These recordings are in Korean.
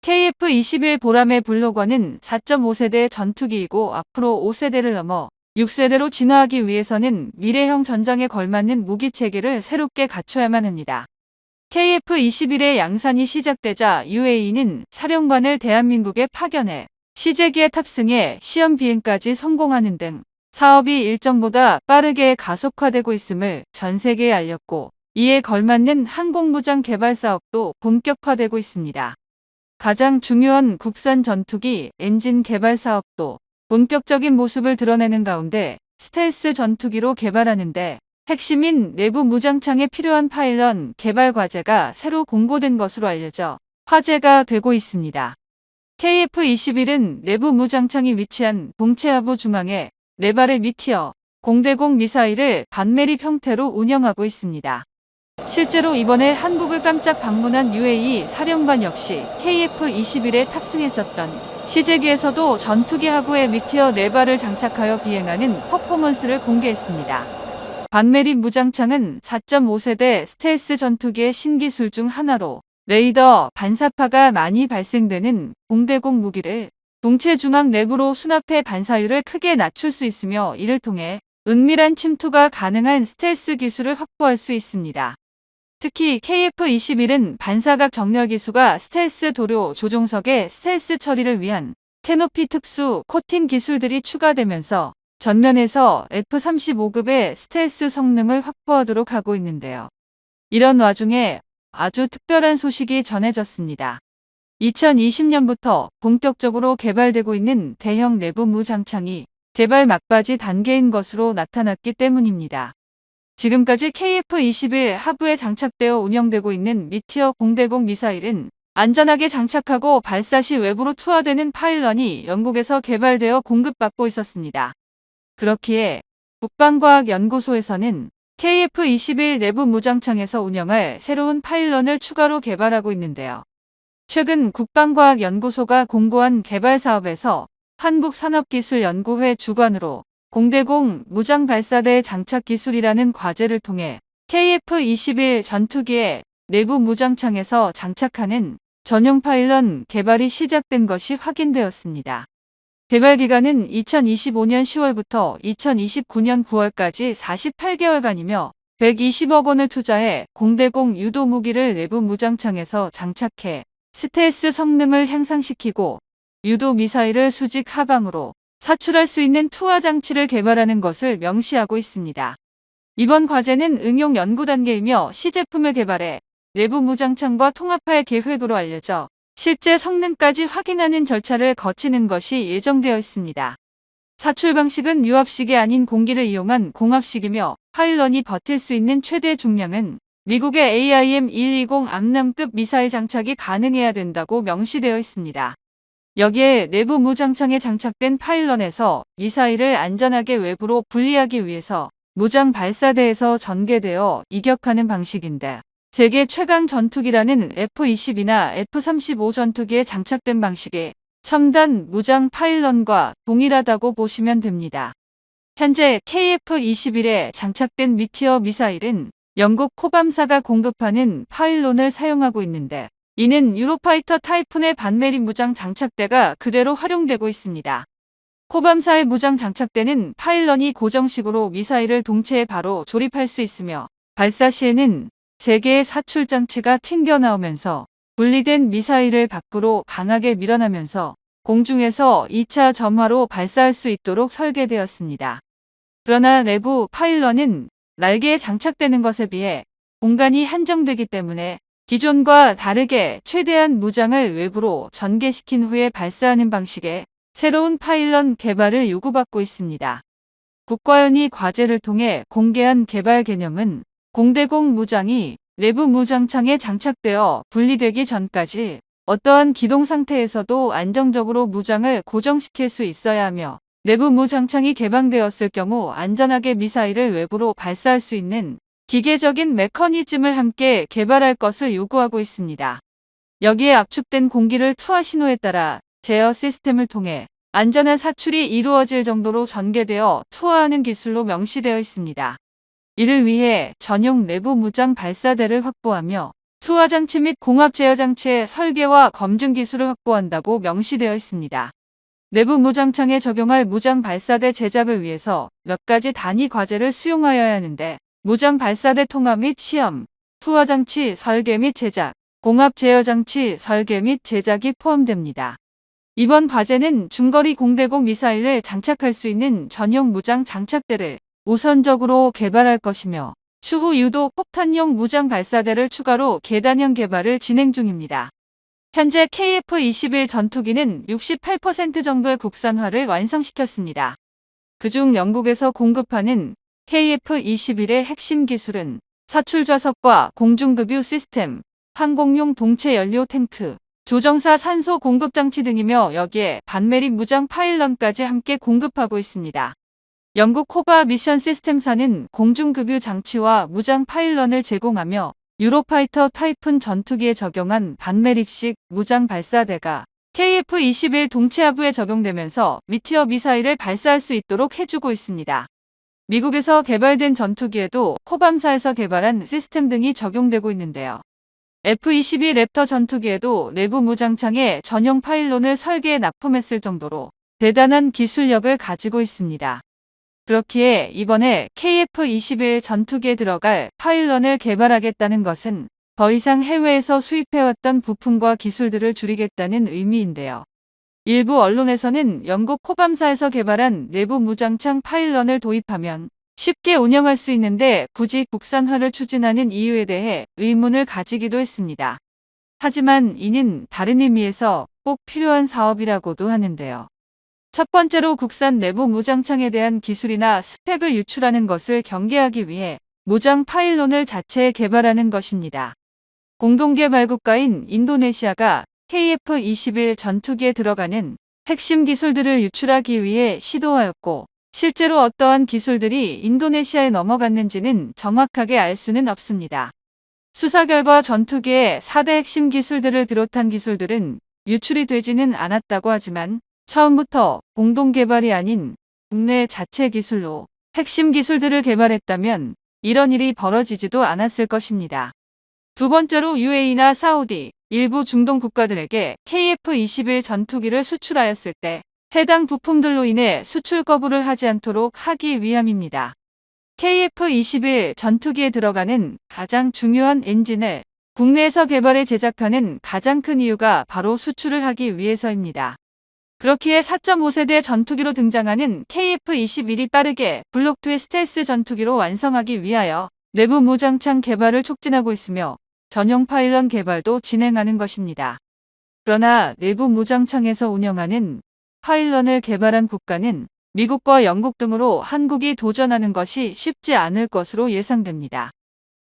KF-21 보람의 블로거는 4.5세대 전투기이고 앞으로 5세대를 넘어 6세대로 진화하기 위해서는 미래형 전장에 걸맞는 무기 체계를 새롭게 갖춰야만 합니다. KF-21의 양산이 시작되자 UAE는 사령관을 대한민국에 파견해 시제기에 탑승해 시험 비행까지 성공하는 등 사업이 일정보다 빠르게 가속화되고 있음을 전 세계에 알렸고, 이에 걸맞는 항공무장 개발 사업도 본격화되고 있습니다. 가장 중요한 국산 전투기 엔진 개발 사업도 본격적인 모습을 드러내는 가운데 스텔스 전투기로 개발하는데 핵심인 내부 무장창에 필요한 파일런 개발 과제가 새로 공고된 것으로 알려져 화제가 되고 있습니다. KF-21은 내부 무장창이 위치한 동체 하부 중앙에 4발의 미티어 공대공 미사일을 반매립 형태로 운영하고 있습니다. 실제로 이번에 한국을 깜짝 방문한 UAE 사령관 역시 KF-21에 탑승했었던 시제기에서도 전투기 하부에 미티어 4발을 장착하여 비행하는 퍼포먼스를 공개했습니다. 반매립 무장창은 4.5세대 스텔스 전투기의 신기술 중 하나로 레이더, 반사파가 많이 발생되는 공대공 무기를 동체 중앙 내부로 수납해 반사율을 크게 낮출 수 있으며 이를 통해 은밀한 침투가 가능한 스텔스 기술을 확보할 수 있습니다. 특히 KF-21은 반사각 정렬 기수가 스텔스 도료 조종석의 스텔스 처리를 위한 캐노피 특수 코팅 기술들이 추가되면서 전면에서 F-35급의 스텔스 성능을 확보하도록 하고 있는데요. 이런 와중에 아주 특별한 소식이 전해졌습니다. 2020년부터 본격적으로 개발되고 있는 대형 내부 무장창이 개발 막바지 단계인 것으로 나타났기 때문입니다. 지금까지 KF-21 하부에 장착되어 운영되고 있는 미티어 공대공 미사일은 안전하게 장착하고 발사 시 외부로 투하되는 파일런이 영국에서 개발되어 공급받고 있었습니다. 그렇기에 국방과학연구소에서는 KF-21 내부 무장창에서 운영할 새로운 파일런을 추가로 개발하고 있는데요. 최근 국방과학연구소가 공고한 개발 사업에서 한국산업기술연구회 주관으로 공대공 무장발사대 장착 기술이라는 과제를 통해 KF-21 전투기의 내부 무장창에서 장착하는 전용 파일런 개발이 시작된 것이 확인되었습니다. 개발 기간은 2025년 10월부터 2029년 9월까지 48개월간이며 120억 원을 투자해 공대공 유도 무기를 내부 무장창에서 장착해 스텔스 성능을 향상시키고 유도 미사일을 수직 하방으로 사출할 수 있는 투하 장치를 개발하는 것을 명시하고 있습니다. 이번 과제는 응용 연구 단계이며 시제품을 개발해 내부 무장창과 통합할 계획으로 알려져 실제 성능까지 확인하는 절차를 거치는 것이 예정되어 있습니다. 사출 방식은 유압식이 아닌 공기를 이용한 공압식이며 파일런이 버틸 수 있는 최대 중량은 미국의 AIM-120 암람급 미사일 장착이 가능해야 된다고 명시되어 있습니다. 여기에 내부 무장창에 장착된 파일런에서 미사일을 안전하게 외부로 분리하기 위해서 무장 발사대에서 전개되어 이격하는 방식인데, 세계 최강 전투기라는 F-22나 F-35 전투기에 장착된 방식이 첨단 무장 파일런과 동일하다고 보시면 됩니다. 현재 KF-21에 장착된 미티어 미사일은 영국 코밤사가 공급하는 파일론을 사용하고 있는데, 이는 유로파이터 타이푼의 반매립 무장 장착대가 그대로 활용되고 있습니다. 코밤사의 무장 장착대는 파일런이 고정식으로 미사일을 동체에 바로 조립할 수 있으며 발사 시에는 3개의 사출 장치가 튕겨나오면서 분리된 미사일을 밖으로 강하게 밀어내면서 공중에서 2차 점화로 발사할 수 있도록 설계되었습니다. 그러나 내부 파일런은 날개에 장착되는 것에 비해 공간이 한정되기 때문에 기존과 다르게 최대한 무장을 외부로 전개시킨 후에 발사하는 방식의 새로운 파일런 개발을 요구받고 있습니다. 국과연이 과제를 통해 공개한 개발 개념은 공대공 무장이 내부 무장창에 장착되어 분리되기 전까지 어떠한 기동 상태에서도 안정적으로 무장을 고정시킬 수 있어야 하며, 내부 무장창이 개방되었을 경우 안전하게 미사일을 외부로 발사할 수 있는 기계적인 메커니즘을 함께 개발할 것을 요구하고 있습니다. 여기에 압축된 공기를 투하 신호에 따라 제어 시스템을 통해 안전한 사출이 이루어질 정도로 전개되어 투하하는 기술로 명시되어 있습니다. 이를 위해 전용 내부 무장 발사대를 확보하며 투하장치 및 공합 제어장치의 설계와 검증 기술을 확보한다고 명시되어 있습니다. 내부 무장창에 적용할 무장 발사대 제작을 위해서 몇 가지 단위 과제를 수용하여야 하는데 무장 발사대 통합 및 시험, 투하장치 설계 및 제작, 공합 제어장치 설계 및 제작이 포함됩니다. 이번 과제는 중거리 공대공 미사일을 장착할 수 있는 전용 무장 장착대를 우선적으로 개발할 것이며 추후 유도 폭탄용 무장 발사대를 추가로 계단형 개발을 진행 중입니다. 현재 KF-21 전투기는 68% 정도의 국산화를 완성시켰습니다. 그중 영국에서 공급하는 KF-21의 핵심 기술은 사출 좌석과 공중급유 시스템, 항공용 동체 연료 탱크, 조정사 산소 공급 장치 등이며 여기에 반메리 무장 파일런까지 함께 공급하고 있습니다. 영국 코바 미션 시스템사는 공중급유 장치와 무장 파일런을 제공하며 유로파이터 타이푼 전투기에 적용한 반메릭식 무장 발사대가 KF-21 동체하부에 적용되면서 미티어 미사일을 발사할 수 있도록 해주고 있습니다. 미국에서 개발된 전투기에도 코밤사에서 개발한 시스템 등이 적용되고 있는데요. F-22 랩터 전투기에도 내부 무장창에 전용 파일론을 설계해 납품했을 정도로 대단한 기술력을 가지고 있습니다. 그렇기에 이번에 KF-21 전투기에 들어갈 파일런을 개발하겠다는 것은 더 이상 해외에서 수입해왔던 부품과 기술들을 줄이겠다는 의미인데요. 일부 언론에서는 영국 코밤사에서 개발한 내부 무장창 파일런을 도입하면 쉽게 운영할 수 있는데 굳이 국산화를 추진하는 이유에 대해 의문을 가지기도 했습니다. 하지만 이는 다른 의미에서 꼭 필요한 사업이라고도 하는데요. 첫 번째로 국산 내부 무장창에 대한 기술이나 스펙을 유출하는 것을 경계하기 위해 무장 파일론을 자체 개발하는 것입니다. 공동개발국가인 인도네시아가 KF-21 전투기에 들어가는 핵심 기술들을 유출하기 위해 시도하였고 실제로 어떠한 기술들이 인도네시아에 넘어갔는지는 정확하게 알 수는 없습니다. 수사 결과 전투기의 4대 핵심 기술들을 비롯한 기술들은 유출이 되지는 않았다고 하지만 처음부터 공동개발이 아닌 국내 자체 기술로 핵심 기술들을 개발했다면 이런 일이 벌어지지도 않았을 것입니다. 두 번째로 UAE나 사우디, 일부 중동 국가들에게 KF-21 전투기를 수출하였을 때 해당 부품들로 인해 수출 거부를 하지 않도록 하기 위함입니다. KF-21 전투기에 들어가는 가장 중요한 엔진을 국내에서 개발해 제작하는 가장 큰 이유가 바로 수출을 하기 위해서입니다. 그렇기에 4.5세대 전투기로 등장하는 KF-21이 빠르게 블록2의 스텔스 전투기로 완성하기 위하여 내부 무장창 개발을 촉진하고 있으며 전용 파일런 개발도 진행하는 것입니다. 그러나 내부 무장창에서 운영하는 파일런을 개발한 국가는 미국과 영국 등으로 한국이 도전하는 것이 쉽지 않을 것으로 예상됩니다.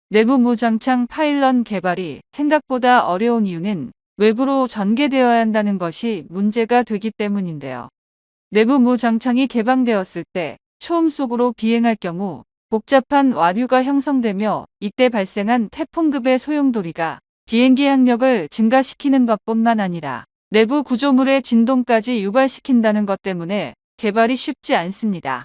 내부 무장창 파일런 개발이 생각보다 어려운 이유는 외부로 전개되어야 한다는 것이 문제가 되기 때문인데요. 내부 무장창이 개방되었을 때 초음 속으로 비행할 경우 복잡한 와류가 형성되며 이때 발생한 태풍급의 소용돌이가 비행기 항력을 증가시키는 것뿐만 아니라 내부 구조물의 진동까지 유발시킨다는 것 때문에 개발이 쉽지 않습니다.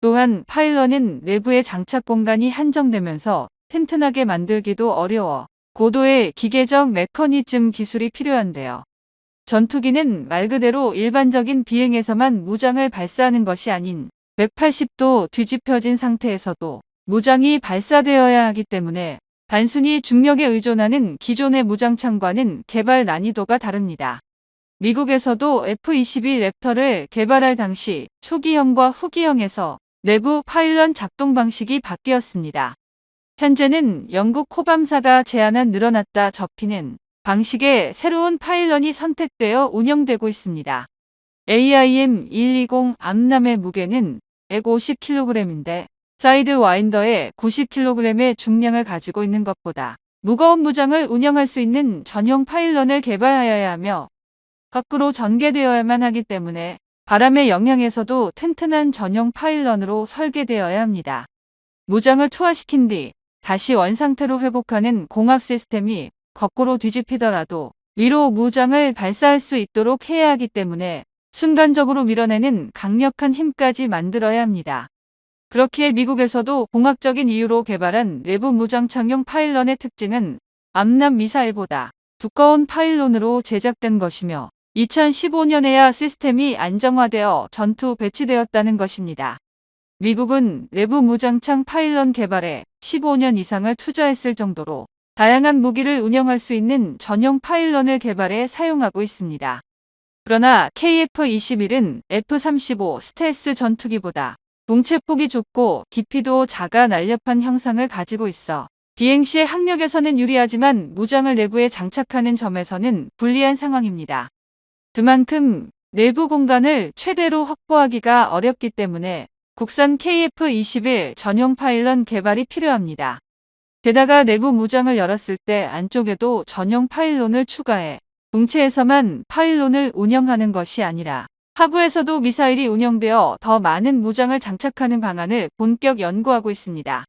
또한 파일런은 내부의 장착 공간이 한정되면서 튼튼하게 만들기도 어려워 고도의 기계적 메커니즘 기술이 필요한데요. 전투기는 말 그대로 일반적인 비행에서만 무장을 발사하는 것이 아닌 180도 뒤집혀진 상태에서도 무장이 발사되어야 하기 때문에 단순히 중력에 의존하는 기존의 무장창과는 개발 난이도가 다릅니다. 미국에서도 F-22 랩터를 개발할 당시 초기형과 후기형에서 내부 파일런 작동 방식이 바뀌었습니다. 현재는 영국 코밤사가 제안한 늘어났다 접히는 방식의 새로운 파일런이 선택되어 운영되고 있습니다. AIM-120 암람의 무게는 150kg인데 사이드 와인더의 90kg의 중량을 가지고 있는 것보다 무거운 무장을 운영할 수 있는 전용 파일런을 개발하여야 하며 거꾸로 전개되어야만 하기 때문에 바람의 영향에서도 튼튼한 전용 파일런으로 설계되어야 합니다. 무장을 투하시킨 뒤 다시 원상태로 회복하는 공합 시스템이 거꾸로 뒤집히더라도 위로 무장을 발사할 수 있도록 해야 하기 때문에 순간적으로 밀어내는 강력한 힘까지 만들어야 합니다. 그렇기에 미국에서도 공학적인 이유로 개발한 내부 무장창용 파일런의 특징은 암람 미사일보다 두꺼운 파일론으로 제작된 것이며 2015년에야 시스템이 안정화되어 전투 배치되었다는 것입니다. 미국은 내부 무장창 파일런 개발에 15년 이상을 투자했을 정도로 다양한 무기를 운영할 수 있는 전용 파일런을 개발해 사용하고 있습니다. 그러나 KF-21은 F-35 스텔스 전투기보다 동체폭이 좁고 깊이도 작아 날렵한 형상을 가지고 있어 비행 시의 항력에서는 유리하지만 무장을 내부에 장착하는 점에서는 불리한 상황입니다. 그만큼 내부 공간을 최대로 확보하기가 어렵기 때문에 국산 KF-21 전용 파일런 개발이 필요합니다. 게다가 내부 무장을 열었을 때 안쪽에도 전용 파일론을 추가해 동체에서만 파일론을 운영하는 것이 아니라 하부에서도 미사일이 운영되어 더 많은 무장을 장착하는 방안을 본격 연구하고 있습니다.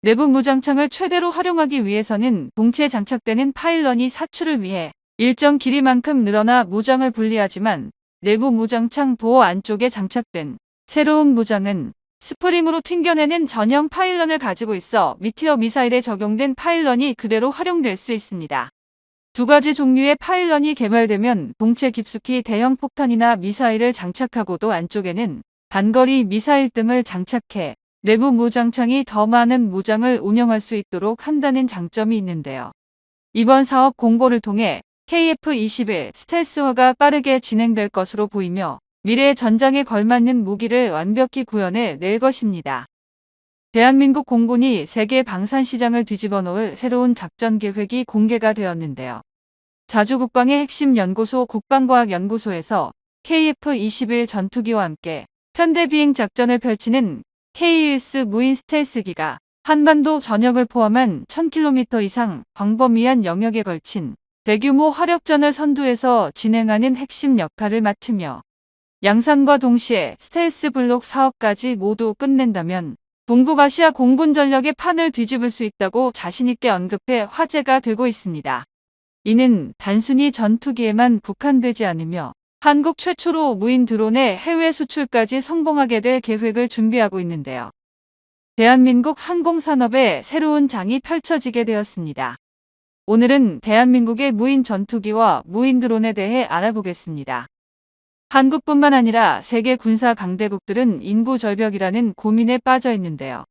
내부 무장창을 최대로 활용하기 위해서는 동체에 장착되는 파일런이 사출을 위해 일정 길이만큼 늘어나 무장을 분리하지만 내부 무장창 도어 안쪽에 장착된 새로운 무장은 스프링으로 튕겨내는 전용 파일런을 가지고 있어 미티어 미사일에 적용된 파일런이 그대로 활용될 수 있습니다. 두 가지 종류의 파일런이 개발되면 동체 깊숙이 대형 폭탄이나 미사일을 장착하고도 안쪽에는 단거리 미사일 등을 장착해 내부 무장창이 더 많은 무장을 운영할 수 있도록 한다는 장점이 있는데요. 이번 사업 공고를 통해 KF-21 스텔스화가 빠르게 진행될 것으로 보이며 미래 전장에 걸맞는 무기를 완벽히 구현해 낼 것입니다. 대한민국 공군이 세계 방산 시장을 뒤집어 놓을 새로운 작전 계획이 공개가 되었는데요. 자주국방의 핵심 연구소 국방과학연구소에서 KF-21 전투기와 함께 편대 비행 작전을 펼치는 KUS 무인 스텔스기가 한반도 전역을 포함한 1000km 이상 광범위한 영역에 걸친 대규모 화력전을 선두에서 진행하는 핵심 역할을 맡으며 양산과 동시에 스텔스 블록 사업까지 모두 끝낸다면 동북아시아 공군 전력의 판을 뒤집을 수 있다고 자신있게 언급해 화제가 되고 있습니다. 이는 단순히 전투기에만 국한되지 않으며 한국 최초로 무인 드론의 해외 수출까지 성공하게 될 계획을 준비하고 있는데요. 대한민국 항공산업의 새로운 장이 펼쳐지게 되었습니다. 오늘은 대한민국의 무인 전투기와 무인 드론에 대해 알아보겠습니다. 한국뿐만 아니라 세계 군사 강대국들은 인구 절벽이라는 고민에 빠져 있는데요.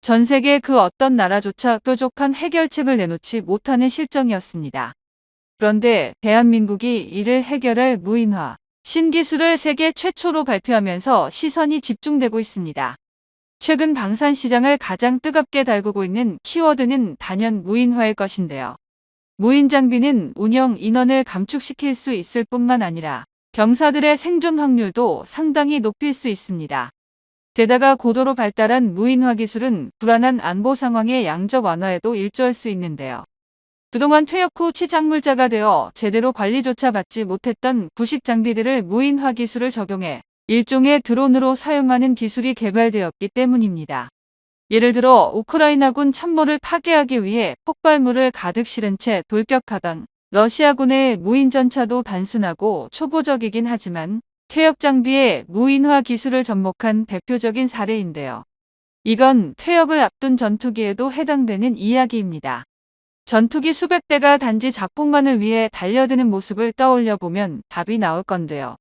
전 세계 그 어떤 나라조차 뾰족한 해결책을 내놓지 못하는 실정이었습니다. 그런데 대한민국이 이를 해결할 무인화, 신기술을 세계 최초로 발표하면서 시선이 집중되고 있습니다. 최근 방산 시장을 가장 뜨겁게 달구고 있는 키워드는 단연 무인화일 것인데요. 무인 장비는 운영 인원을 감축시킬 수 있을 뿐만 아니라 병사들의 생존 확률도 상당히 높일 수 있습니다. 게다가 고도로 발달한 무인화 기술은 불안한 안보 상황의 양적 완화에도 일조할 수 있는데요. 그동안 퇴역 후 치작물자가 되어 제대로 관리조차 받지 못했던 구식 장비들을 무인화 기술을 적용해 일종의 드론으로 사용하는 기술이 개발되었기 때문입니다. 예를 들어 우크라이나군 참모를 파괴하기 위해 폭발물을 가득 실은 채 돌격하던 러시아군의 무인 전차도 단순하고 초보적이긴 하지만 퇴역 장비의 무인화 기술을 접목한 대표적인 사례인데요. 이건 퇴역을 앞둔 전투기에도 해당되는 이야기입니다. 전투기 수백 대가 단지 작품만을 위해 달려드는 모습을 떠올려 보면 답이 나올 건데요.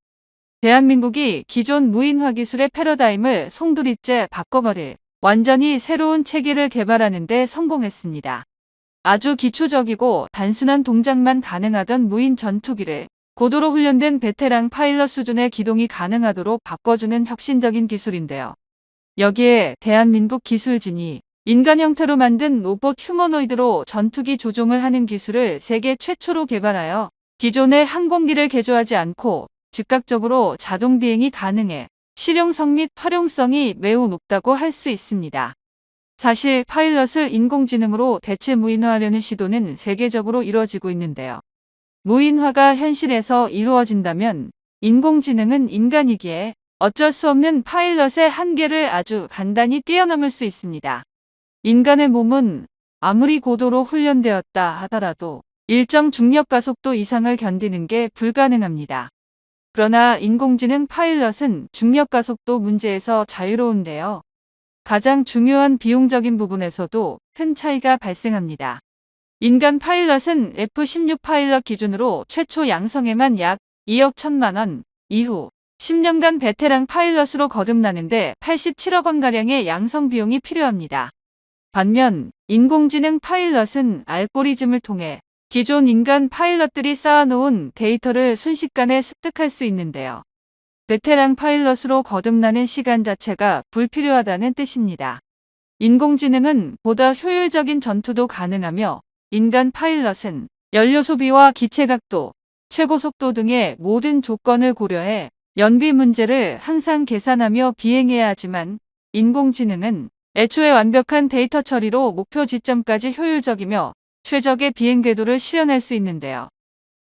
대한민국이 기존 무인화 기술의 패러다임을 송두리째 바꿔버릴 완전히 새로운 체계를 개발하는 데 성공했습니다. 아주 기초적이고 단순한 동작만 가능하던 무인 전투기를 고도로 훈련된 베테랑 파일럿 수준의 기동이 가능하도록 바꿔주는 혁신적인 기술인데요. 여기에 대한민국 기술진이 인간 형태로 만든 로봇 휴머노이드로 전투기 조종을 하는 기술을 세계 최초로 개발하여 기존의 항공기를 개조하지 않고 즉각적으로 자동 비행이 가능해 실용성 및 활용성이 매우 높다고 할 수 있습니다. 사실 파일럿을 인공지능으로 대체 무인화하려는 시도는 세계적으로 이루어지고 있는데요. 무인화가 현실에서 이루어진다면 인공지능은 인간이기에 어쩔 수 없는 파일럿의 한계를 아주 간단히 뛰어넘을 수 있습니다. 인간의 몸은 아무리 고도로 훈련되었다 하더라도 일정 중력 가속도 이상을 견디는 게 불가능합니다. 그러나 인공지능 파일럿은 중력 가속도 문제에서 자유로운데요. 가장 중요한 비용적인 부분에서도 큰 차이가 발생합니다. 인간 파일럿은 F-16 파일럿 기준으로 최초 양성에만 약 2억 1천만 원, 이후 10년간 베테랑 파일럿으로 거듭나는데 87억 원가량의 양성 비용이 필요합니다. 반면 인공지능 파일럿은 알고리즘을 통해 기존 인간 파일럿들이 쌓아놓은 데이터를 순식간에 습득할 수 있는데요. 베테랑 파일럿으로 거듭나는 시간 자체가 불필요하다는 뜻입니다. 인공지능은 보다 효율적인 전투도 가능하며 인간 파일럿은 연료 소비와 기체 각도, 최고 속도 등의 모든 조건을 고려해 연비 문제를 항상 계산하며 비행해야 하지만 인공지능은 애초에 완벽한 데이터 처리로 목표 지점까지 효율적이며 최적의 비행 궤도를 실현할 수 있는데요.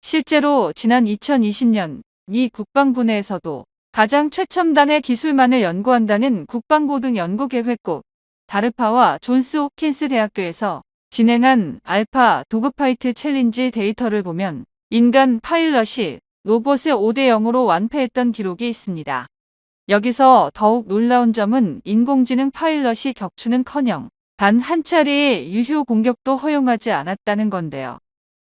실제로 지난 2020년 미 국방부 내에서도 가장 최첨단의 기술만을 연구한다는 국방고등연구계획국 다르파와 존스 홉킨스 대학교에서 진행한 알파 도그파이트 챌린지 데이터를 보면 인간 파일럿이 로봇의 5대 0으로 완패했던 기록이 있습니다. 여기서 더욱 놀라운 점은 인공지능 파일럿이 격추는커녕 단 한 차례의 유효 공격도 허용하지 않았다는 건데요.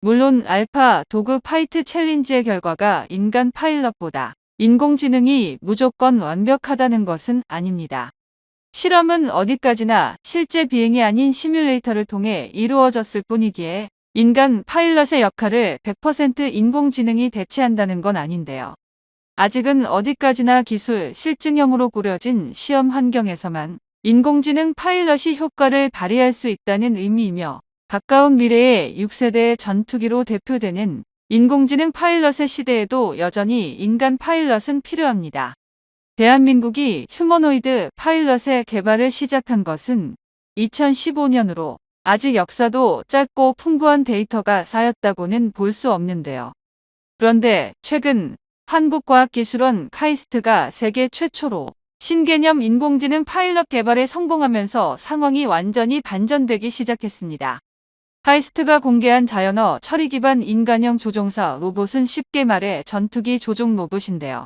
물론 알파 도그 파이트 챌린지의 결과가 인간 파일럿보다 인공지능이 무조건 완벽하다는 것은 아닙니다. 실험은 어디까지나 실제 비행이 아닌 시뮬레이터를 통해 이루어졌을 뿐이기에 인간 파일럿의 역할을 100% 인공지능이 대체한다는 건 아닌데요. 아직은 어디까지나 기술 실증형으로 꾸려진 시험 환경에서만 인공지능 파일럿이 효과를 발휘할 수 있다는 의미이며 가까운 미래의 6세대 전투기로 대표되는 인공지능 파일럿의 시대에도 여전히 인간 파일럿은 필요합니다. 대한민국이 휴머노이드 파일럿의 개발을 시작한 것은 2015년으로 아직 역사도 짧고 풍부한 데이터가 쌓였다고는 볼 수 없는데요. 그런데 최근 한국과학기술원 카이스트가 세계 최초로 신개념 인공지능 파일럿 개발에 성공하면서 상황이 완전히 반전되기 시작했습니다. 카이스트가 공개한 자연어 처리 기반 인간형 조종사 로봇은 쉽게 말해 전투기 조종 로봇인데요.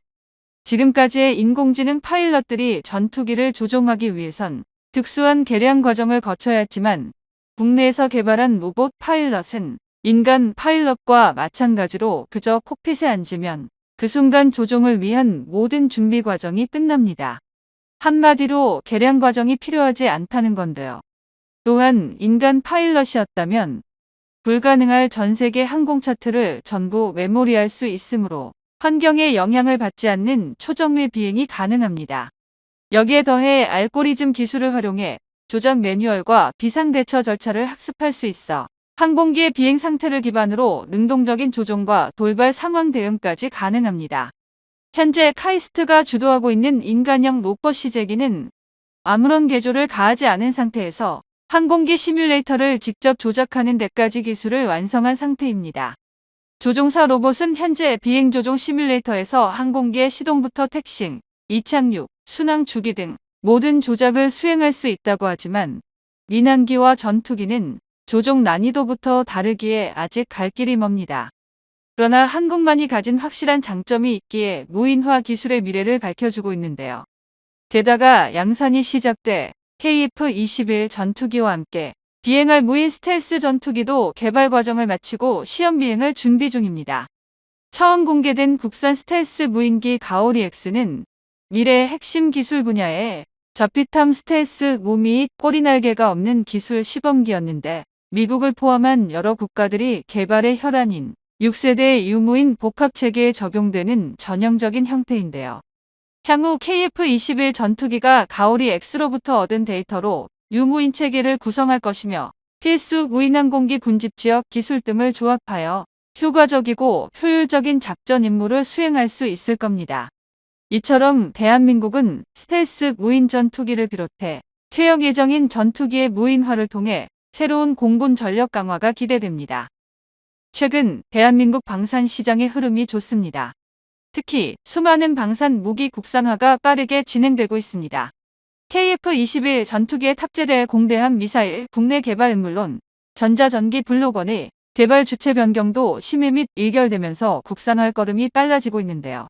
지금까지의 인공지능 파일럿들이 전투기를 조종하기 위해선 특수한 개량 과정을 거쳐야 했지만 국내에서 개발한 로봇 파일럿은 인간 파일럿과 마찬가지로 그저 콕핏에 앉으면 그 순간 조종을 위한 모든 준비 과정이 끝납니다. 한마디로 개량 과정이 필요하지 않다는 건데요. 또한 인간 파일럿이었다면 불가능할 전 세계 항공 차트를 전부 메모리할 수 있으므로 환경에 영향을 받지 않는 초정밀 비행이 가능합니다. 여기에 더해 알고리즘 기술을 활용해 조작 매뉴얼과 비상대처 절차를 학습할 수 있어 항공기의 비행 상태를 기반으로 능동적인 조종과 돌발 상황 대응까지 가능합니다. 현재 카이스트가 주도하고 있는 인간형 로봇 시제기는 아무런 개조를 가하지 않은 상태에서 항공기 시뮬레이터를 직접 조작하는 데까지 기술을 완성한 상태입니다. 조종사 로봇은 현재 비행 조종 시뮬레이터에서 항공기의 시동부터 택싱, 이착륙, 순항 주기 등 모든 조작을 수행할 수 있다고 하지만 민항기와 전투기는 조종 난이도부터 다르기에 아직 갈 길이 멉니다. 그러나 한국만이 가진 확실한 장점이 있기에 무인화 기술의 미래를 밝혀주고 있는데요. 게다가 양산이 시작돼 KF-21 전투기와 함께 비행할 무인 스텔스 전투기도 개발 과정을 마치고 시험 비행을 준비 중입니다. 처음 공개된 국산 스텔스 무인기 가오리 X는 미래의 핵심 기술 분야에 저피탐 스텔스 무및 꼬리 날개가 없는 기술 시범기였는데 미국을 포함한 여러 국가들이 개발의 혈안인 6세대 유무인 복합체계에 적용되는 전형적인 형태인데요. 향후 KF-21 전투기가 가오리 X로부터 얻은 데이터로 유무인 체계를 구성할 것이며 필수 무인항공기 군집지역 기술 등을 조합하여 효과적이고 효율적인 작전 임무를 수행할 수 있을 겁니다. 이처럼 대한민국은 스텔스 무인 전투기를 비롯해 퇴역 예정인 전투기의 무인화를 통해 새로운 공군 전력 강화가 기대됩니다. 최근 대한민국 방산 시장의 흐름이 좋습니다. 특히 수많은 방산 무기 국산화가 빠르게 진행되고 있습니다. KF-21 전투기에 탑재될 공대함 미사일 국내 개발은 물론 전자전기 블록원의 개발 주체 변경도 심의 및 의결되면서 국산화 걸음이 빨라지고 있는데요.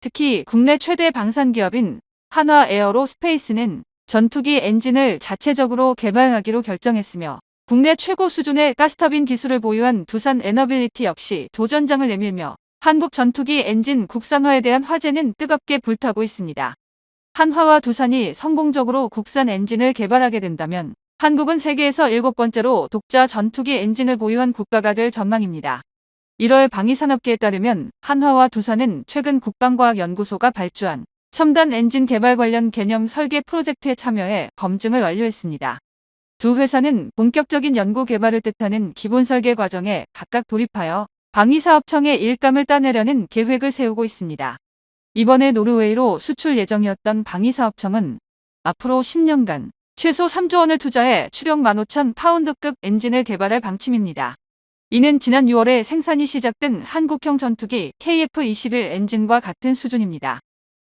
특히 국내 최대 방산 기업인 한화에어로스페이스는 전투기 엔진을 자체적으로 개발하기로 결정했으며 국내 최고 수준의 가스터빈 기술을 보유한 두산 에너빌리티 역시 도전장을 내밀며 한국 전투기 엔진 국산화에 대한 화제는 뜨겁게 불타고 있습니다. 한화와 두산이 성공적으로 국산 엔진을 개발하게 된다면 한국은 세계에서 7번째로 독자 전투기 엔진을 보유한 국가가 될 전망입니다. 1월 방위산업계에 따르면 한화와 두산은 최근 국방과학연구소가 발주한 첨단 엔진 개발 관련 개념 설계 프로젝트에 참여해 검증을 완료했습니다. 두 회사는 본격적인 연구 개발을 뜻하는 기본 설계 과정에 각각 돌입하여 방위사업청에 일감을 따내려는 계획을 세우고 있습니다. 이번에 노르웨이로 수출 예정이었던 방위사업청은 앞으로 10년간 최소 3조 원을 투자해 추력 15,000파운드급 엔진을 개발할 방침입니다. 이는 지난 6월에 생산이 시작된 한국형 전투기 KF-21 엔진과 같은 수준입니다.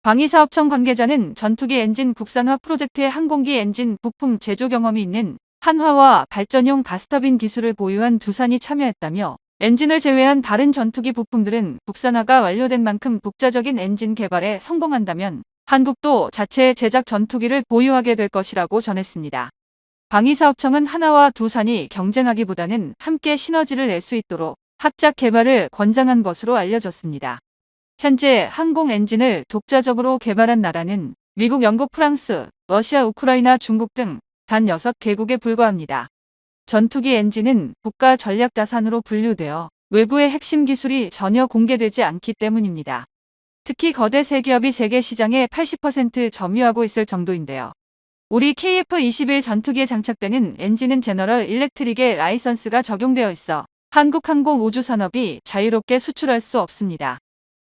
방위사업청 관계자는 전투기 엔진 국산화 프로젝트의 항공기 엔진 부품 제조 경험이 있는 한화와 발전용 가스터빈 기술을 보유한 두산이 참여했다며 엔진을 제외한 다른 전투기 부품들은 국산화가 완료된 만큼 독자적인 엔진 개발에 성공한다면 한국도 자체 제작 전투기를 보유하게 될 것이라고 전했습니다. 방위사업청은 한화와 두산이 경쟁하기보다는 함께 시너지를 낼 수 있도록 합작 개발을 권장한 것으로 알려졌습니다. 현재 항공 엔진을 독자적으로 개발한 나라는 미국, 영국, 프랑스, 러시아, 우크라이나, 중국 등 단 6개국에 불과합니다. 전투기 엔진은 국가 전략 자산으로 분류되어 외부의 핵심 기술이 전혀 공개되지 않기 때문입니다. 특히 거대 세기업이 세계 시장의 80% 점유하고 있을 정도인데요. 우리 KF-21 전투기에 장착되는 엔진은 제너럴 일렉트릭의 라이선스가 적용되어 있어 한국 항공우주산업이 자유롭게 수출할 수 없습니다.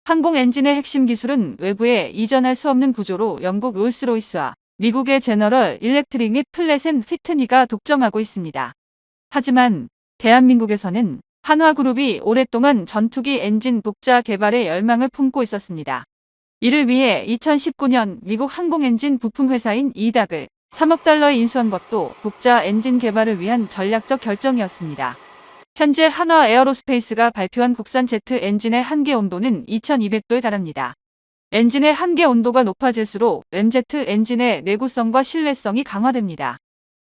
항공 엔진의 핵심 기술은 외부에 이전할 수 없는 구조로 영국 롤스로이스와 미국의 제너럴 일렉트릭 및 플랫 앤 휘트니가 독점하고 있습니다. 하지만 대한민국에서는 한화그룹이 오랫동안 전투기 엔진 독자 개발에 열망을 품고 있었습니다. 이를 위해 2019년 미국 항공엔진 부품 회사인 이닥을 3억 달러에 인수한 것도 독자 엔진 개발을 위한 전략적 결정이었습니다. 현재 한화 에어로스페이스가 발표한 국산 제트 엔진의 한계 온도는 2200도에 달합니다. 엔진의 한계 온도가 높아질수록 램제트 엔진의 내구성과 신뢰성이 강화됩니다.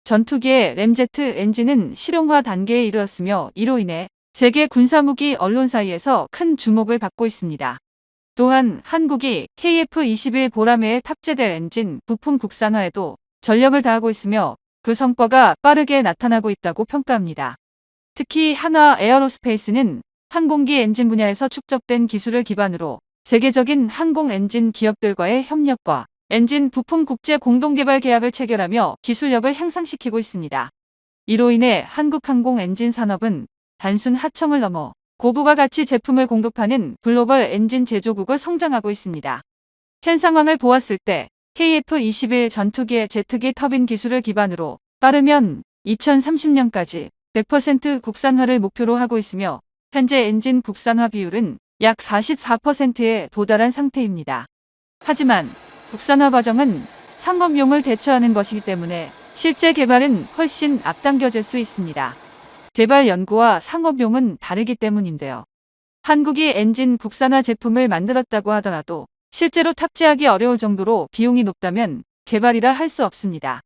전투기의 램제트 엔진은 실용화 단계에 이르렀으며 이로 인해 세계 군사무기 언론 사이에서 큰 주목을 받고 있습니다. 또한 한국이 KF-21 보라매에 탑재될 엔진 부품 국산화에도 전력을 다하고 있으며 그 성과가 빠르게 나타나고 있다고 평가합니다. 특히 한화 에어로스페이스는 항공기 엔진 분야에서 축적된 기술을 기반으로 세계적인 항공 엔진 기업들과의 협력과 엔진 부품 국제 공동개발 계약을 체결하며 기술력을 향상시키고 있습니다. 이로 인해 한국 항공 엔진 산업은 단순 하청을 넘어 고부가 가치 제품을 공급하는 글로벌 엔진 제조국을 성장하고 있습니다. 현 상황을 보았을 때 KF-21 전투기의 제트기 터빈 기술을 기반으로 빠르면 2030년까지 100% 국산화를 목표로 하고 있으며 현재 엔진 국산화 비율은 약 44%에 도달한 상태입니다. 하지만 국산화 과정은 상업용을 대처하는 것이기 때문에 실제 개발은 훨씬 앞당겨질 수 있습니다. 개발 연구와 상업용은 다르기 때문인데요. 한국이 엔진 국산화 제품을 만들었다고 하더라도 실제로 탑재하기 어려울 정도로 비용이 높다면 개발이라 할 수 없습니다.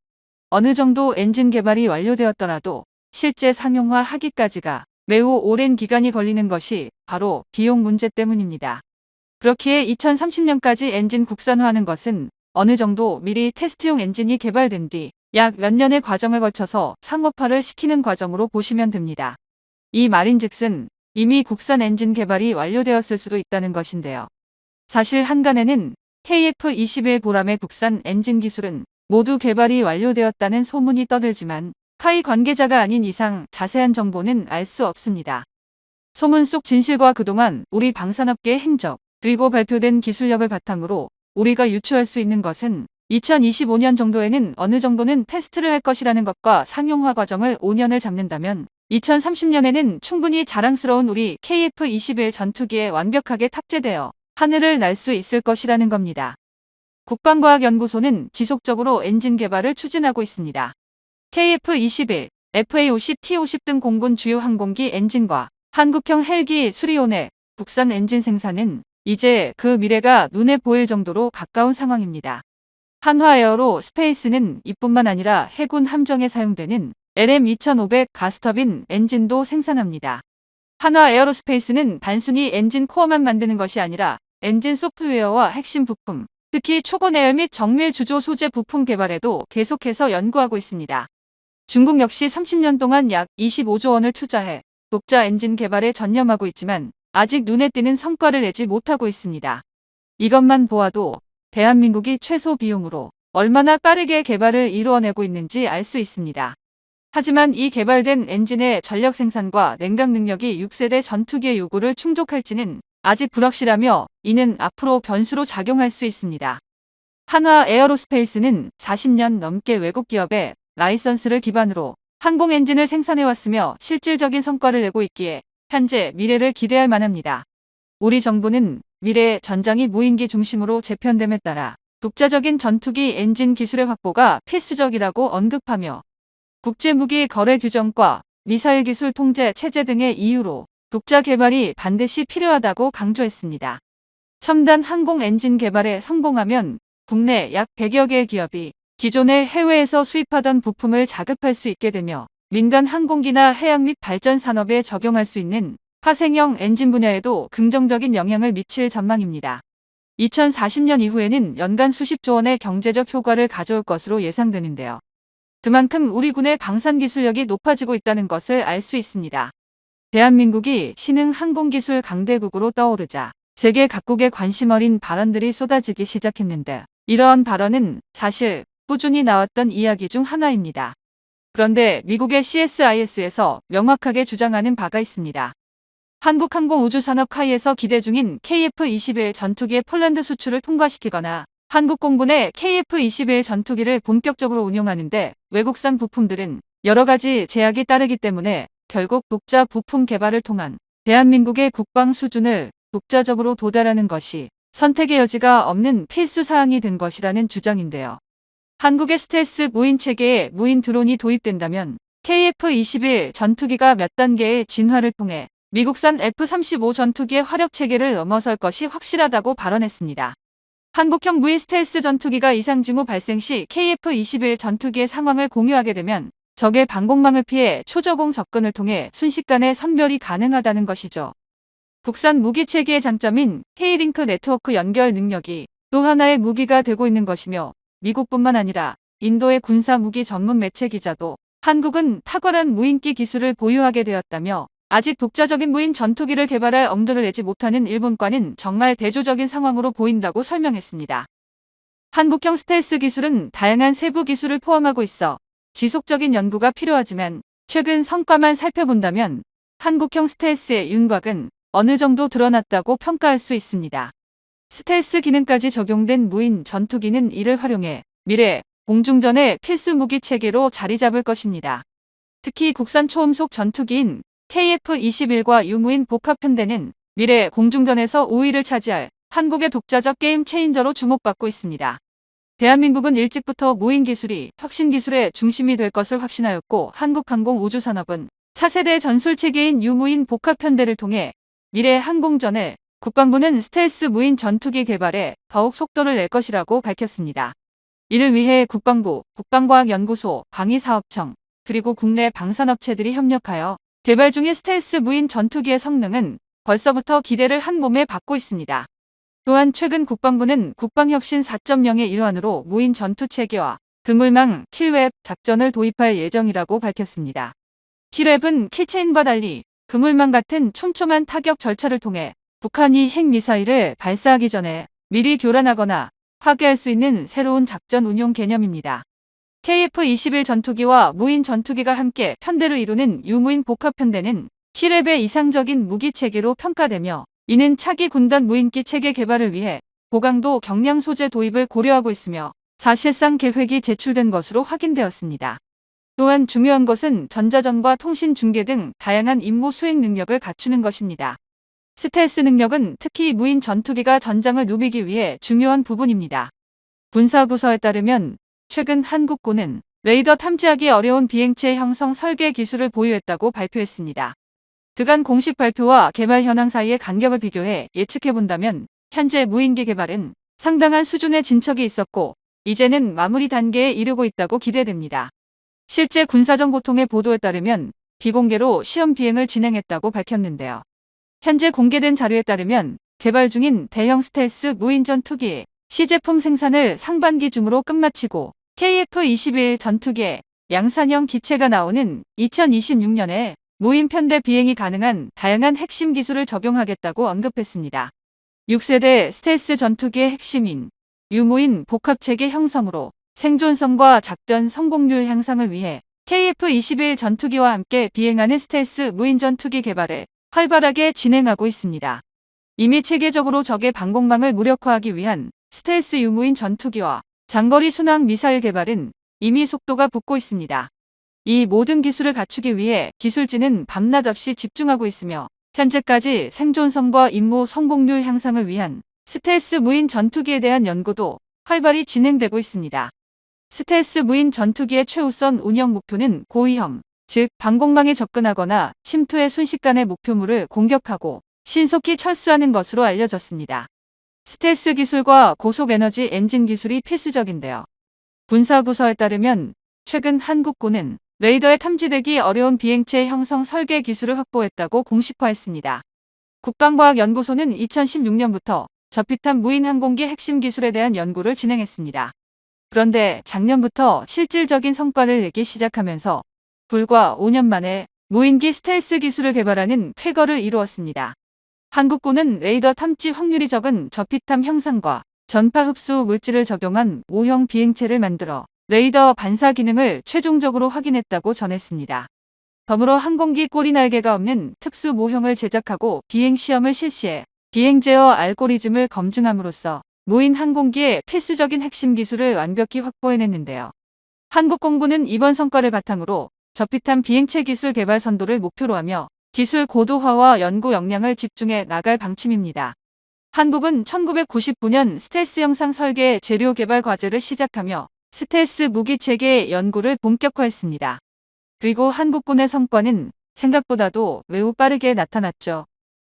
어느 정도 엔진 개발이 완료되었더라도 실제 상용화하기까지가 매우 오랜 기간이 걸리는 것이 바로 비용 문제 때문입니다. 그렇기에 2030년까지 엔진 국산화하는 것은 어느 정도 미리 테스트용 엔진이 개발된 뒤 약 몇 년의 과정을 걸쳐서 상업화를 시키는 과정으로 보시면 됩니다. 이 말인즉슨 이미 국산 엔진 개발이 완료되었을 수도 있다는 것인데요. 사실 한간에는 KF-21 보라매 국산 엔진 기술은 모두 개발이 완료되었다는 소문이 떠들지만 카이 관계자가 아닌 이상 자세한 정보는 알 수 없습니다. 소문 속 진실과 그동안 우리 방산업계의 행적, 그리고 발표된 기술력을 바탕으로 우리가 유추할 수 있는 것은 2025년 정도에는 어느 정도는 테스트를 할 것이라는 것과 상용화 과정을 5년을 잡는다면 2030년에는 충분히 자랑스러운 우리 KF-21 전투기에 완벽하게 탑재되어 하늘을 날 수 있을 것이라는 겁니다. 국방과학연구소는 지속적으로 엔진 개발을 추진하고 있습니다. KF-21, FA-50, T-50 등 공군 주요 항공기 엔진과 한국형 헬기 수리온의 국산 엔진 생산은 이제 그 미래가 눈에 보일 정도로 가까운 상황입니다. 한화에어로 스페이스는 이뿐만 아니라 해군 함정에 사용되는 LM2500 가스터빈 엔진도 생산합니다. 한화 에어로스페이스는 단순히 엔진 코어만 만드는 것이 아니라 엔진 소프트웨어와 핵심 부품, 특히 초고내열 및 정밀 주조 소재 부품 개발에도 계속해서 연구하고 있습니다. 중국 역시 30년 동안 약 25조 원을 투자해 독자 엔진 개발에 전념하고 있지만 아직 눈에 띄는 성과를 내지 못하고 있습니다. 이것만 보아도 대한민국이 최소 비용으로 얼마나 빠르게 개발을 이루어내고 있는지 알 수 있습니다. 하지만 이 개발된 엔진의 전력 생산과 냉각 능력이 6세대 전투기의 요구를 충족할지는 아직 불확실하며 이는 앞으로 변수로 작용할 수 있습니다. 한화 에어로스페이스는 40년 넘게 외국 기업의 라이선스를 기반으로 항공 엔진을 생산해왔으며 실질적인 성과를 내고 있기에 현재 미래를 기대할 만합니다. 우리 정부는 미래의 전장이 무인기 중심으로 재편됨에 따라 독자적인 전투기 엔진 기술의 확보가 필수적이라고 언급하며 국제무기 거래 규정과 미사일 기술 통제 체제 등의 이유로 독자 개발이 반드시 필요하다고 강조했습니다. 첨단 항공 엔진 개발에 성공하면 국내 약 100여 개의 기업이 기존의 해외에서 수입하던 부품을 자급할 수 있게 되며 민간 항공기나 해양 및 발전 산업에 적용할 수 있는 파생형 엔진 분야에도 긍정적인 영향을 미칠 전망입니다. 2040년 이후에는 연간 수십조 원의 경제적 효과를 가져올 것으로 예상되는데요. 그만큼 우리 군의 방산 기술력이 높아지고 있다는 것을 알 수 있습니다. 대한민국이 신흥 항공기술 강대국으로 떠오르자 세계 각국의 관심 어린 발언들이 쏟아지기 시작했는데 이러한 발언은 사실 꾸준히 나왔던 이야기 중 하나입니다. 그런데 미국의 CSIS에서 명확하게 주장하는 바가 있습니다. 한국항공우주산업 카이에서 기대 중인 KF-21 전투기의 폴란드 수출을 통과시키거나 한국공군의 KF-21 전투기를 본격적으로 운용하는데 외국산 부품들은 여러 가지 제약이 따르기 때문에 결국 독자 부품 개발을 통한 대한민국의 국방 수준을 독자적으로 도달하는 것이 선택의 여지가 없는 필수 사항이 된 것이라는 주장인데요. 한국의 스텔스 무인 체계에 무인 드론이 도입된다면 KF-21 전투기가 몇 단계의 진화를 통해 미국산 F-35 전투기의 화력 체계를 넘어설 것이 확실하다고 발언했습니다. 한국형 무인 스텔스 전투기가 이상 징후 발생 시 KF-21 전투기의 상황을 공유하게 되면 적의 방공망을 피해 초저공 접근을 통해 순식간에 선별이 가능하다는 것이죠. 국산 무기 체계의 장점인 K링크 네트워크 연결 능력이 또 하나의 무기가 되고 있는 것이며 미국뿐만 아니라 인도의 군사 무기 전문 매체 기자도 한국은 탁월한 무인기 기술을 보유하게 되었다며 아직 독자적인 무인 전투기를 개발할 엄두를 내지 못하는 일본과는 정말 대조적인 상황으로 보인다고 설명했습니다. 한국형 스텔스 기술은 다양한 세부 기술을 포함하고 있어 지속적인 연구가 필요하지만 최근 성과만 살펴본다면 한국형 스텔스의 윤곽은 어느 정도 드러났다고 평가할 수 있습니다. 스텔스 기능까지 적용된 무인 전투기는 이를 활용해 미래 공중전의 필수 무기 체계로 자리 잡을 것입니다. 특히 국산 초음속 전투기인 KF-21과 유무인 복합편대는 미래 공중전에서 우위를 차지할 한국의 독자적 게임 체인저로 주목받고 있습니다. 대한민국은 일찍부터 무인 기술이 혁신 기술의 중심이 될 것을 확신하였고 한국항공우주산업은 차세대 전술체계인 유무인 복합편대를 통해 미래 항공전을 국방부는 스텔스 무인 전투기 개발에 더욱 속도를 낼 것이라고 밝혔습니다. 이를 위해 국방부, 국방과학연구소, 방위사업청, 그리고 국내 방산업체들이 협력하여 개발 중인 스텔스 무인 전투기의 성능은 벌써부터 기대를 한 몸에 받고 있습니다. 또한 최근 국방부는 국방혁신 4.0의 일환으로 무인 전투체계와 그물망 킬웹 작전을 도입할 예정이라고 밝혔습니다. 킬웹은 킬체인과 달리 그물망 같은 촘촘한 타격 절차를 통해 북한이 핵미사일을 발사하기 전에 미리 교란하거나 파괴할 수 있는 새로운 작전 운용 개념입니다. KF-21 전투기와 무인 전투기가 함께 편대를 이루는 유무인 복합편대는 킬웹의 이상적인 무기체계로 평가되며 이는 차기 군단 무인기 체계 개발을 위해 고강도 경량 소재 도입을 고려하고 있으며 사실상 계획이 제출된 것으로 확인되었습니다. 또한 중요한 것은 전자전과 통신 중계 등 다양한 임무 수행 능력을 갖추는 것입니다. 스텔스 능력은 특히 무인 전투기가 전장을 누비기 위해 중요한 부분입니다. 군사부서에 따르면 최근 한국군은 레이더 탐지하기 어려운 비행체 형성 설계 기술을 보유했다고 발표했습니다. 그간 공식 발표와 개발 현황 사이의 간격을 비교해 예측해본다면 현재 무인기 개발은 상당한 수준의 진척이 있었고 이제는 마무리 단계에 이르고 있다고 기대됩니다. 실제 군사정보통의 보도에 따르면 비공개로 시험 비행을 진행했다고 밝혔는데요. 현재 공개된 자료에 따르면 개발 중인 대형 스텔스 무인 전투기 시제품 생산을 상반기 중으로 끝마치고 KF-21 전투기에 양산형 기체가 나오는 2026년에 무인 편대 비행이 가능한 다양한 핵심 기술을 적용하겠다고 언급했습니다. 6세대 스텔스 전투기의 핵심인 유무인 복합체계 형성으로 생존성과 작전 성공률 향상을 위해 KF-21 전투기와 함께 비행하는 스텔스 무인 전투기 개발을 활발하게 진행하고 있습니다. 이미 체계적으로 적의 방공망을 무력화하기 위한 스텔스 유무인 전투기와 장거리 순항 미사일 개발은 이미 속도가 붙고 있습니다. 이 모든 기술을 갖추기 위해 기술진은 밤낮 없이 집중하고 있으며 현재까지 생존성과 임무 성공률 향상을 위한 스텔스 무인 전투기에 대한 연구도 활발히 진행되고 있습니다. 스텔스 무인 전투기의 최우선 운영 목표는 고위험, 즉 방공망에 접근하거나 침투해 순식간에 목표물을 공격하고 신속히 철수하는 것으로 알려졌습니다. 스텔스 기술과 고속에너지 엔진 기술이 필수적인데요. 군사부서에 따르면 최근 한국군은 레이더에 탐지되기 어려운 비행체 형성 설계 기술을 확보했다고 공식화했습니다. 국방과학연구소는 2016년부터 저피탄 무인 항공기 핵심 기술에 대한 연구를 진행했습니다. 그런데 작년부터 실질적인 성과를 내기 시작하면서 불과 5년 만에 무인기 스텔스 기술을 개발하는 쾌거를 이루었습니다. 한국군은 레이더 탐지 확률이 적은 저피탐 형상과 전파 흡수 물질을 적용한 O형 비행체를 만들어 레이더 반사 기능을 최종적으로 확인했다고 전했습니다. 더불어 항공기 꼬리 날개가 없는 특수 모형을 제작하고 비행 시험을 실시해 비행 제어 알고리즘을 검증함으로써 무인 항공기의 필수적인 핵심 기술을 완벽히 확보해냈는데요. 한국공군은 이번 성과를 바탕으로 저피탐 비행체 기술 개발 선도를 목표로 하며 기술 고도화와 연구 역량을 집중해 나갈 방침입니다. 한국은 1999년 스텔스 형상 설계 재료 개발 과제를 시작하며 스텔스 무기 체계 연구를 본격화했습니다. 그리고 한국군의 성과는 생각보다도 매우 빠르게 나타났죠.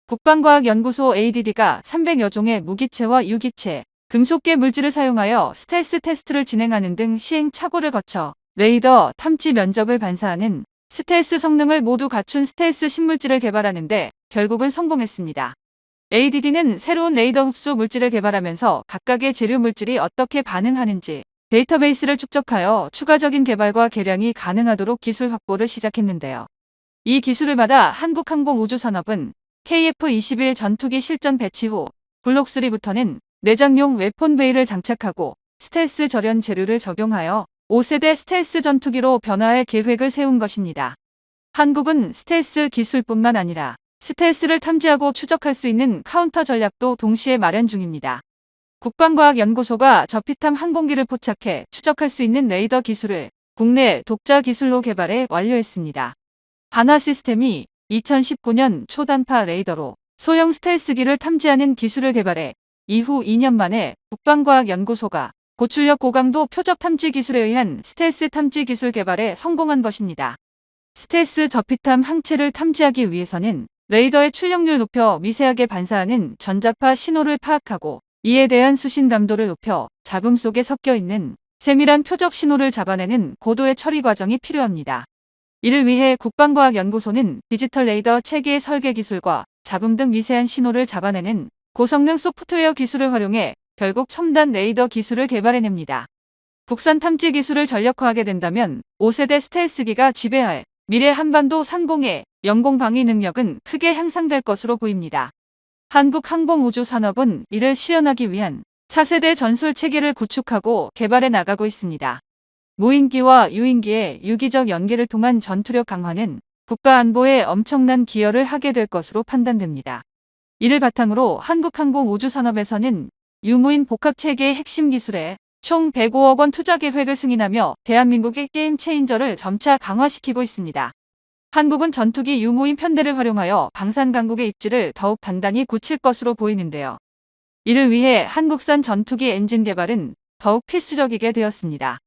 국방과학연구소 ADD가 300여 종의 무기체와 유기체, 금속계 물질을 사용하여 스텔스 테스트를 진행하는 등 시행착오를 거쳐 레이더 탐지 면적을 반사하는 스텔스 성능을 모두 갖춘 스텔스 신물질을 개발하는데 결국은 성공했습니다. ADD는 새로운 레이더 흡수 물질을 개발하면서 각각의 재료 물질이 어떻게 반응하는지 데이터베이스를 축적하여 추가적인 개발과 개량이 가능하도록 기술 확보를 시작했는데요. 이 기술을 받아 한국항공우주산업은 KF-21 전투기 실전 배치 후 블록3부터는 내장용 웨폰 베이를 장착하고 스텔스 절연 재료를 적용하여 5세대 스텔스 전투기로 변화할 계획을 세운 것입니다. 한국은 스텔스 기술뿐만 아니라 스텔스를 탐지하고 추적할 수 있는 카운터 전략도 동시에 마련 중입니다. 국방과학연구소가 저피탐 항공기를 포착해 추적할 수 있는 레이더 기술을 국내 독자 기술로 개발해 완료했습니다. 한화 시스템이 2019년 초단파 레이더로 소형 스텔스기를 탐지하는 기술을 개발해 이후 2년 만에 국방과학연구소가 고출력 고강도 표적 탐지 기술에 의한 스텔스 탐지 기술 개발에 성공한 것입니다. 스텔스 저피탐 항체를 탐지하기 위해서는 레이더의 출력률 높여 미세하게 반사하는 전자파 신호를 파악하고 이에 대한 수신 감도를 높여 잡음 속에 섞여 있는 세밀한 표적 신호를 잡아내는 고도의 처리 과정이 필요합니다. 이를 위해 국방과학연구소는 디지털 레이더 체계 설계 기술과 잡음 등 미세한 신호를 잡아내는 고성능 소프트웨어 기술을 활용해 결국 첨단 레이더 기술을 개발해냅니다. 국산 탐지 기술을 전력화하게 된다면 5세대 스텔스기가 지배할 미래 한반도 상공의 영공 방위 능력은 크게 향상될 것으로 보입니다. 한국항공우주산업은 이를 실현하기 위한 차세대 전술 체계를 구축하고 개발해 나가고 있습니다. 무인기와 유인기의 유기적 연계를 통한 전투력 강화는 국가 안보에 엄청난 기여를 하게 될 것으로 판단됩니다. 이를 바탕으로 한국항공우주산업에서는 유무인 복합체계의 핵심 기술에 총 105억 원 투자 계획을 승인하며 대한민국의 게임 체인저를 점차 강화시키고 있습니다. 한국은 전투기 유무인 편대를 활용하여 방산 강국의 입지를 더욱 단단히 굳힐 것으로 보이는데요. 이를 위해 한국산 전투기 엔진 개발은 더욱 필수적이게 되었습니다.